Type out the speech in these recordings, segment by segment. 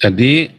Jadi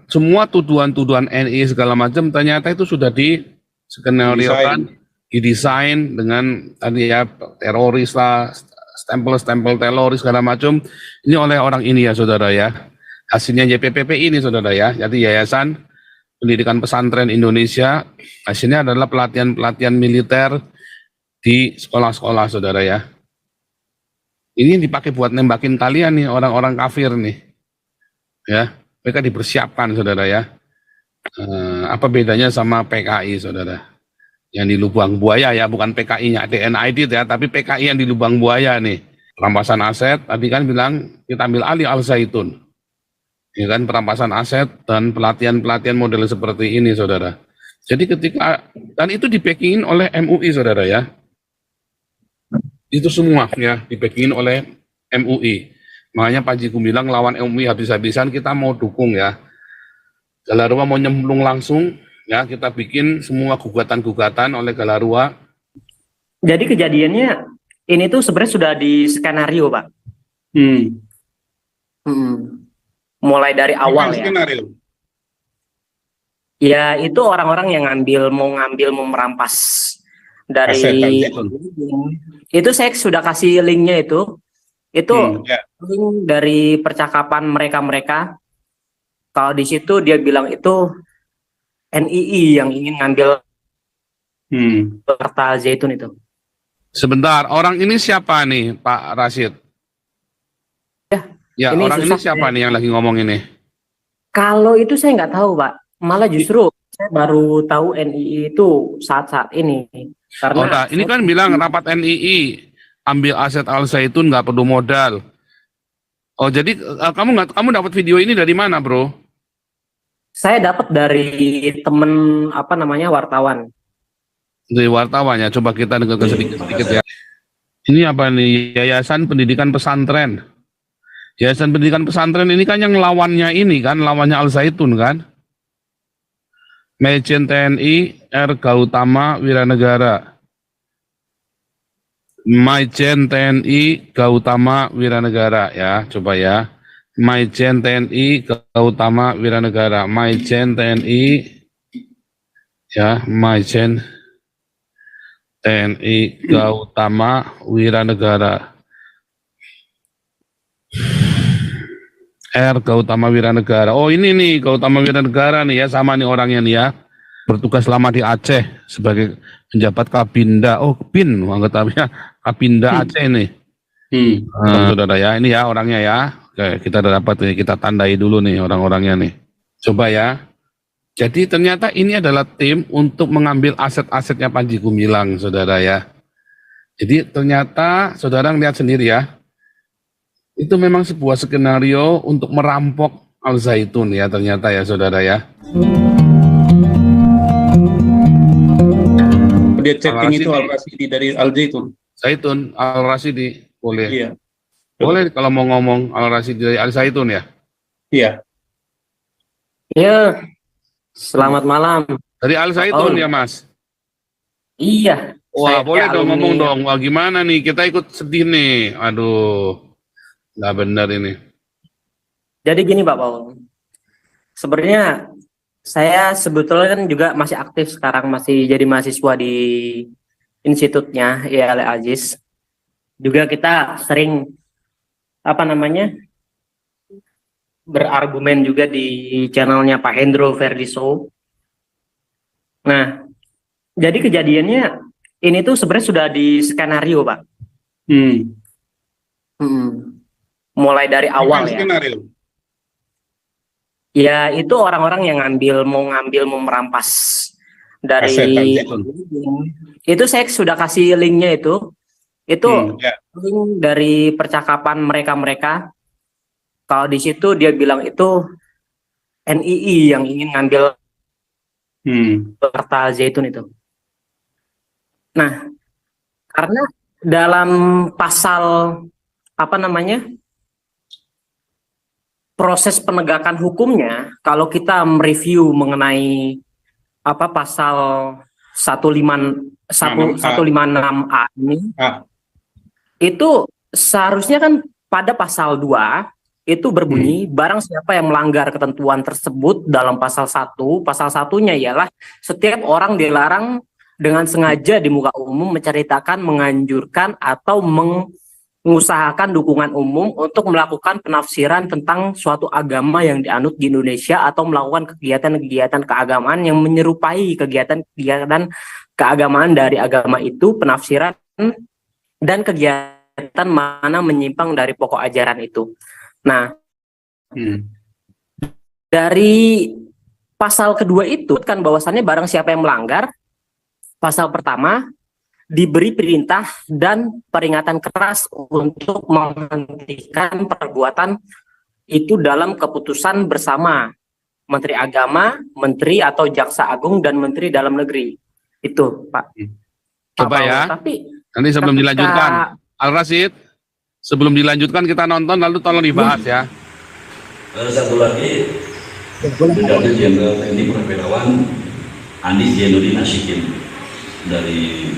semua tuduhan-tuduhan NI segala macam ternyata itu sudah diskenariokan, didesain dengan tadi ya teroris lah, stempel-stempel teroris segala macam. Ini oleh orang ini ya saudara ya. Hasilnya YPPPI ini saudara ya. Jadi Yayasan Pendidikan Pesantren Indonesia, hasilnya adalah pelatihan-pelatihan militer di sekolah-sekolah saudara ya. Ini dipakai buat nembakin kalian nih orang-orang kafir nih. Ya, mereka dipersiapkan saudara ya. Apa bedanya sama PKI saudara? Yang di Lubang Buaya ya, bukan PKI-nya DNID ya, tapi PKI yang di Lubang Buaya nih. Perampasan aset, tadi kan bilang kita ambil alih Al Zaitun. Ya kan, perampasan aset dan pelatihan-pelatihan model seperti ini saudara. Jadi ketika, dan itu dibackingin oleh MUI saudara ya. Itu semua ya dibackingin oleh MUI. Makanya Panji Gumilang lawan MUI habis-habisan, kita mau dukung ya. Galarua mau nyemplung langsung ya, kita bikin semua gugatan-gugatan oleh Galarua. Jadi kejadiannya ini tuh sebenarnya sudah di skenario Pak. Mulai dari awal ya. Skenario. Ya itu orang-orang yang mau merampas dari itu saya sudah kasih linknya itu link dari percakapan mereka. Kalau di situ dia bilang itu NII yang ingin ngambil harta Zaitun itu. Sebentar, orang ini siapa nih Pak Rashid? Ya ini orang ini siapa nih yang lagi ngomong ini? Kalau itu saya nggak tahu Pak, malah justru saya baru tahu NII itu saat-saat ini. Karena ini kan bilang rapat NII ambil aset Al Zaitun nggak perlu modal. Oh jadi kamu dapat video ini dari mana bro? Saya dapat dari temen wartawan. Dari wartawan ya, coba kita dengarkan sedikit-sedikit ya. Ini apa nih, Yayasan Pendidikan Pesantren. Yayasan Pendidikan Pesantren ini kan yang lawannya lawannya Al Zaitun kan. Majen TNI R. Gautama Wiranegara. Majen TNI Gautama Wiranegara ya, coba ya. Majen TNI Gautama Wiranegara. Majen TNI ya, Majen TNI Gautama Wiranegara. R. Gautama Wiranegara. Oh ini nih Gautama Wiranegara nih ya, sama nih orangnya nih ya. Bertugas lama di Aceh sebagai penjabat Kabinda. Oh BIN, anggotanya Kabinda Aceh nih. Saudara ya, ini ya orangnya ya. Oke, kita udah dapat nih, kita tandai dulu nih orang-orangnya nih. Coba ya. Jadi ternyata ini adalah tim untuk mengambil aset-asetnya Panji Gumilang, saudara ya. Jadi ternyata saudara lihat sendiri ya. Itu memang sebuah skenario untuk merampok Al Zaitun ya, ternyata ya saudara ya. Dia chatting itu Al Rashidi dari Al Zaitun. Zaitun, Al Rashidi, boleh. Iya. Boleh kalau mau ngomong Al Rashidi dari Al Zaitun ya? Iya. Ya, selamat malam. Dari Al Zaitun ya Mas? Iya. Wah boleh dong ngomong dong, wah gimana nih, kita ikut sedih nih, aduh. Nggak benar ini. Jadi gini Pak Paul, sebenarnya saya sebetulnya kan juga masih aktif sekarang, masih jadi mahasiswa di institutnya IAL Aziz. Juga kita sering berargumen juga di channelnya Pak Hendro Verdi Show. Nah, jadi kejadiannya ini tuh sebenarnya sudah di skenario Pak. Mulai dari awal ya. Skenario. Ya itu orang-orang yang mau merampas dari itu saya sudah kasih linknya itu link dari percakapan mereka. Kalau di situ dia bilang itu NII yang ingin ngambil harta Zaitun itu. Nah, karena dalam pasal proses penegakan hukumnya, kalau kita mereview mengenai pasal 156A ini, itu seharusnya kan pada pasal 2 itu berbunyi barang siapa yang melanggar ketentuan tersebut dalam pasal 1, pasal satunya ialah setiap orang dilarang dengan sengaja di muka umum menceritakan, menganjurkan atau mengusahakan dukungan umum untuk melakukan penafsiran tentang suatu agama yang dianut di Indonesia atau melakukan kegiatan-kegiatan keagamaan yang menyerupai kegiatan-kegiatan keagamaan dari agama itu, penafsiran dan kegiatan mana menyimpang dari pokok ajaran itu. Nah, dari pasal kedua itu kan bahwasannya barang siapa yang melanggar, pasal pertama diberi perintah dan peringatan keras untuk menghentikan perbuatan itu dalam keputusan bersama Menteri Agama, Menteri atau Jaksa Agung dan Menteri Dalam Negeri. Itu, Pak. Coba ya. Tapi nanti sebelum dilanjutkan, Al-Rasyid, sebelum dilanjutkan kita nonton lalu tolong dibahas ya. Satu lagi, Brigadir Jenderal TNI Purnawirawan Andi Zainuddin Asyikin dari.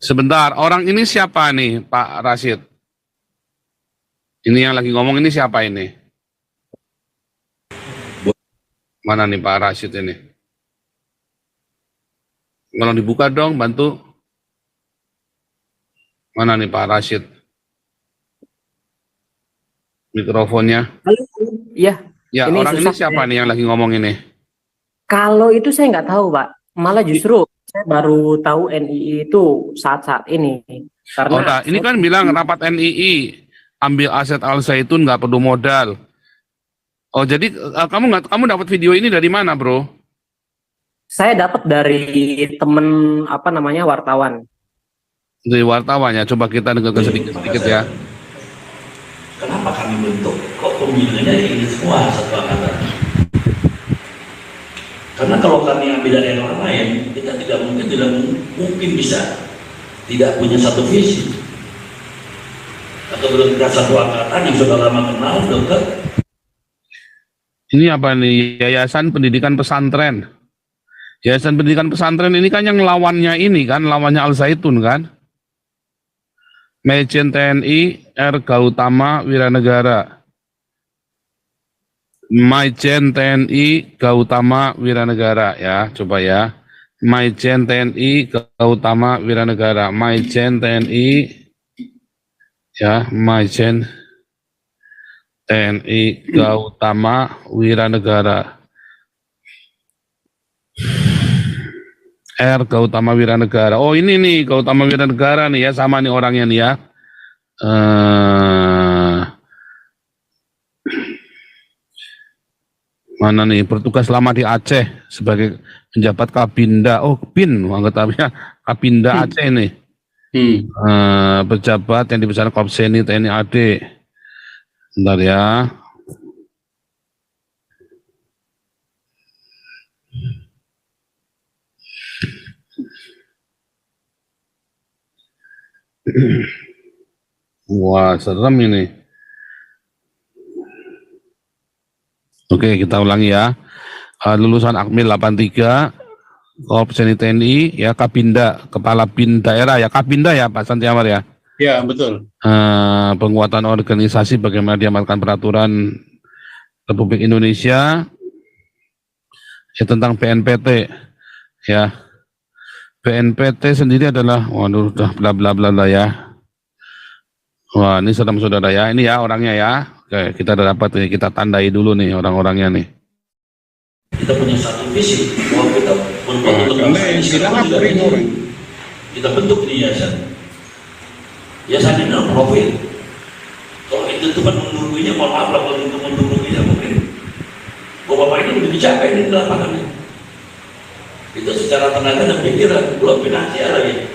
Sebentar, orang ini siapa nih, Pak Rasyid? Ini yang lagi ngomong ini siapa ini? Mana nih Pak Rasyid ini? Tolong dibuka dong, bantu. Mana nih Pak Rasyid? Mikrofonnya. Halo, ya. Ya, ini orang ini siapa nih yang lagi ngomong ini? Kalau itu saya nggak tahu, Pak. Malah justru saya baru tahu NII itu saat-saat ini. Karena ini kan bilang rapat NII ambil aset Al Zaitun nggak perlu modal. Oh, jadi kamu dapat video ini dari mana, Bro? Saya dapat dari temen wartawan. Dari wartawan ya. Coba kita dengarkan sedikit ya. Kenapa kami bentuk? Kok pemilihannya ini semua satu angkatan? Karena kalau kami ambil dari orang lain, kita tidak mungkin bisa tidak punya satu visi atau bergerak satu angkatan yang sudah lama kenal dekat. Ini apa nih? Yayasan Pendidikan Pesantren. Yayasan Pendidikan Pesantren ini kan yang lawannya ini kan, lawannya Al Zaitun kan? Majen TNI R. Gautama Wiranegara. Majen TNI Gautama Wiranegara ya, coba ya. Majen TNI Gautama Wiranegara. Majen TNI ya, Majen TNI Gautama Wiranegara. R. Gautama Wiranegara. Oh ini nih Gautama Wiranegara nih ya, sama nih orangnya nih ya. Mana nih, bertugas lama di Aceh sebagai penjabat Kabinda. Oh, BIN, anggotanya Kabinda Aceh nih. Pejabat yang dibesarkan Kopseni TNI AD. Bentar ya. Wah, serem ini. Oke, kita ulangi ya. Lulusan Akmil 83, Kopseni TNI, ya Kabinda, Kepala BIN daerah ya, Kabinda ya Pak Santiamar ya? Ya, betul. Penguatan organisasi bagaimana diamalkan peraturan Republik Indonesia ya, tentang BNPT ya. BNPT sendiri adalah, waduh, udah bla bla bla bla ya. Wah, ini saudara ya, ini ya orangnya ya. Oke, kita udah dapat nih, kita tandai dulu nih orang-orangnya nih. Kita punya satu visi bahwa kita berbuat untuk bangsa ini sekarang juga kita bentuk di yayasan. Yayasan ini adalah profil. Kalau itu cuma menunggunya, mohon maaf lah kalau itu menunggunya mungkin. Bapak ini udah dicapai di lapangan. Itu secara tenaga dan pikiran, belum finansial lagi.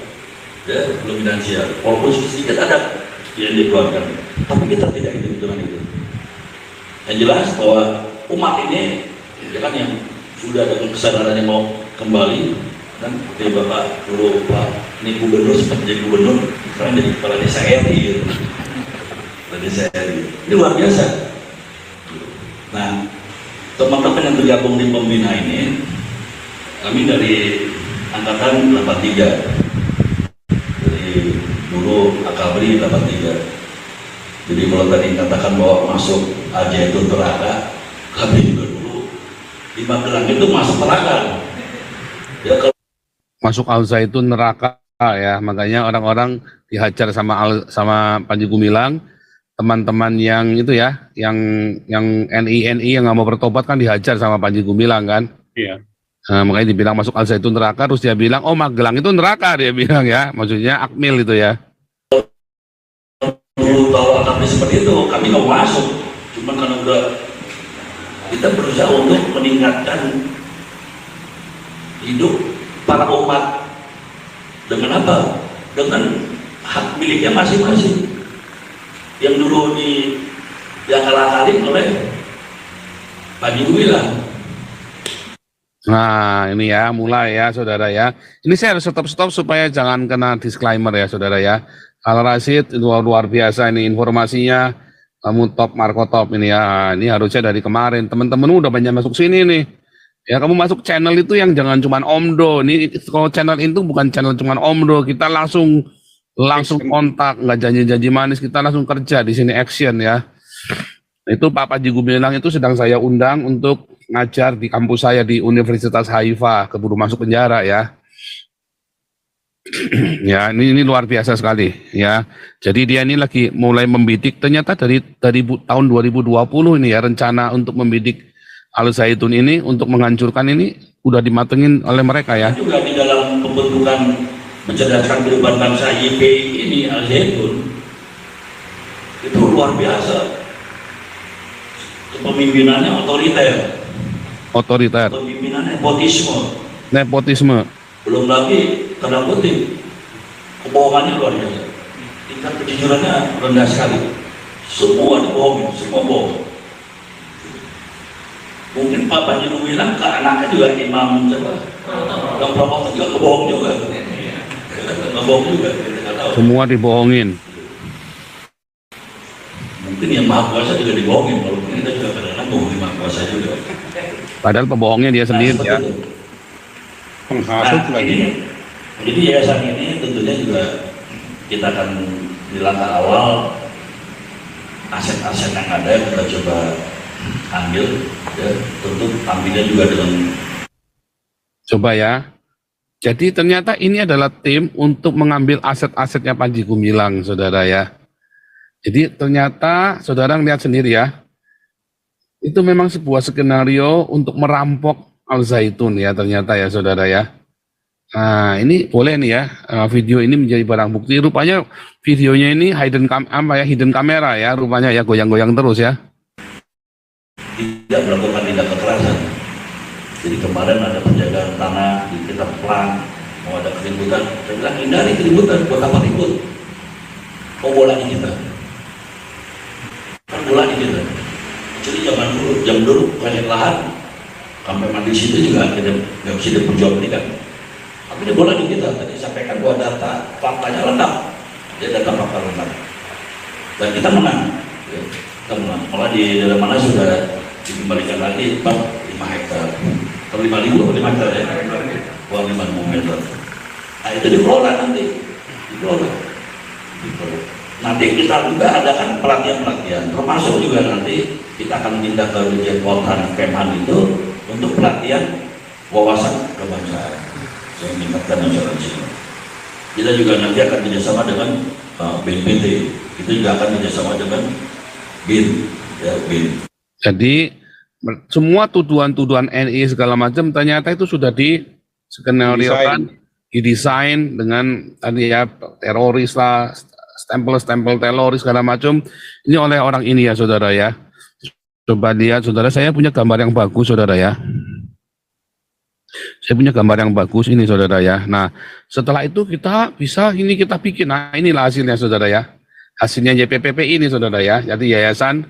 Ya, belum finansial. Walaupun sedikit ada yang dikeluarkan, tapi kita tidak hitung-hitungan itu. Yang jelas bahwa umat ini ya kan yang sudah ada kesadaran yang mau kembali, kan seperti Bapak dulu Pak ini gubernur, sempat jadi gubernur, sekarang jadi kepala desa RI gitu. Kepala desa RI. Ini luar biasa. Nah, teman-teman yang tergabung di pembina ini, kami dari angkatan 83, dari dulu Akabri 83. Jadi kalau tadi katakan bahwa masuk aja itu neraka, kami juga dulu di Magelang itu masuk neraka. Ya, kalau Masuk Al Zaitun neraka ya, makanya orang-orang dihajar sama Panji Gumilang, teman-teman yang itu ya, yang NI yang nggak mau bertobat kan dihajar sama Panji Gumilang kan. Iya. Nah, makanya dibilang masuk Al Zaitun neraka, terus dia bilang, oh Magelang itu neraka, dia bilang ya, maksudnya Akmil itu ya. dulu tahu akadnya seperti itu, kami nggak mau masuk. Cuma karena udah kita berusaha untuk meningkatkan hidup para umat dengan apa? Dengan hak miliknya masing-masing. Yang dulu diakal-akalin oleh Panji Gumilang. Nah ini ya, mulai ya saudara ya. Ini saya harus stop supaya jangan kena disclaimer ya saudara ya. Al Rashid luar biasa ini informasinya, kamu top Marco top ini ya. Ini harusnya dari kemarin teman-teman udah banyak masuk sini nih. Ya kamu masuk channel itu yang jangan cuman Omdo. Ini kalau channel itu bukan channel cuman Omdo. Kita langsung kontak, nggak janji-janji manis. Kita langsung kerja di sini action ya. Itu Pak Panji Gumilang itu sedang saya undang untuk ngajar di kampus saya di Universitas Haifa, keburu masuk penjara ya. Ya ini luar biasa sekali ya. Jadi dia ini lagi mulai membidik, ternyata dari tahun 2020 ini ya, rencana untuk membidik Al Zaitun ini untuk menghancurkan ini udah dimatengin oleh mereka ya. Juga di dalam pembentukan mencerdaskan kehidupan bangsa YPI ini Al Zaitun itu luar biasa. Kepemimpinannya otoriter. Kepemimpinannya nepotisme. Belum lagi tanda kutip kebohongannya luar biasa. Tingkat kejujurannya rendah sekali. Semua dibohongin, semua bohong. Mungkin Pak Panji Gumilang ke anaknya juga imam siapa? Yang promotor juga kebohong juga. Kebohong juga. Kita tahu. Semua dibohongin. Mungkin yang Maha Kuasa juga dibohongin. Walaupun kita juga kadang-kadang bohongin Maha Kuasa juga. Padahal pembohongnya dia sendiri ya. Penghasut lagi. Jadi yayasan ini tentunya juga kita akan di langkah awal aset-aset yang ada kita coba ambil ya, tentu ambilnya juga dengan coba ya. Jadi ternyata ini adalah tim untuk mengambil aset-asetnya Panji Gumilang saudara ya. Jadi ternyata saudara lihat sendiri ya. Itu memang sebuah skenario untuk merampok Al Zaitun ya ternyata ya saudara ya. Nah ini boleh nih ya, video ini menjadi barang bukti. Rupanya videonya ini hidden kamera ya, rupanya ya goyang-goyang terus ya. Tidak melakukan tindak kekerasan. Jadi kemarin ada penjagaan tanah di kita pelan, mau ada keributan, saya bilang hindari keributan, buat apa ribut? Oh bolanya kita, kan bolanya kita. Jadi jam dulu banyak lahan, sampai mandi situ juga nggak bisa diperjualbelikan. Tapi dia bola di kita, tadi sampaikan bahwa data faktanya lengkap, dia data fakta lengkap, dan kita menang. Ya, kita menang. Malah di dalam mana sudah dikembalikan lagi 5 hektar, atau 5.000 atau 5 hektar ya, uang 5 meter. Nah itu dikelola nanti, dikelola. Nanti kita juga adakan pelatihan-pelatihan, termasuk juga nanti kita akan minta ke Dirjen Poltan Kemhan itu untuk pelatihan wawasan kebangsaan. Saya meningkatkan nasional sini. Kita juga nanti akan kerjasama dengan BNPT, itu juga akan kerjasama dengan BIN, ya BIN. Jadi semua tuduhan-tuduhan NI segala macam ternyata itu sudah diskenariokan, didesain dengan tadi ya teroris lah, stempel teroris segala macam. Ini oleh orang ini ya saudara ya. Coba lihat saudara, saya punya gambar yang bagus saudara ya. Saya punya gambar yang bagus ini saudara ya. Nah setelah itu kita bisa kita bikin. Nah inilah hasilnya saudara ya. Hasilnya YPPP ini saudara ya. Jadi Yayasan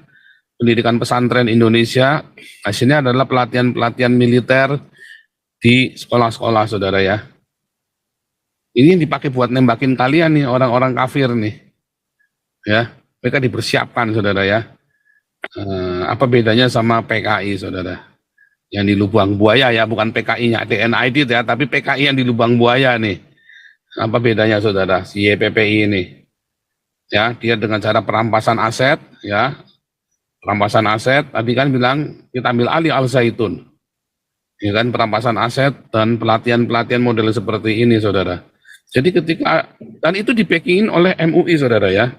Pendidikan Pesantren Indonesia. Hasilnya adalah pelatihan militer di sekolah-sekolah saudara ya. Ini dipakai buat nembakin kalian nih orang-orang kafir nih. Ya, mereka dipersiapkan saudara ya. Apa bedanya sama PKI saudara? Yang di Lubang Buaya ya, bukan PKI-nya TNI ya, tapi PKI yang di Lubang Buaya nih. Apa bedanya saudara, si YPPI ini? ya, dia dengan cara perampasan aset, ya, perampasan aset. Tadi kan bilang kita ambil alih Al Zaitun, ya kan, perampasan aset dan pelatihan model seperti ini, saudara. Jadi ketika, dan itu di-backingin oleh MUI, saudara ya.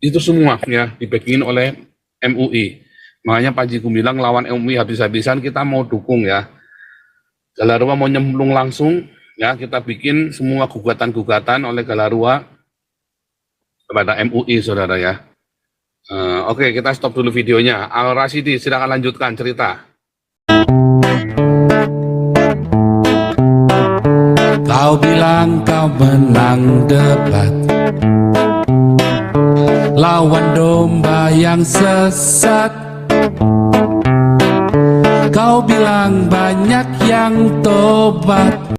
Itu semua ya di-backingin oleh MUI. Makanya Panji Gumilang lawan MUI habis-habisan, kita mau dukung ya. Galarua mau nyemplung langsung, ya kita bikin semua gugatan-gugatan oleh Galarua kepada MUI, saudara ya. Oke, kita stop dulu videonya. Al Rasidi, silakan lanjutkan cerita. Kau bilang kau menang debat, lawan domba yang sesat. Kau bilang banyak yang tobat.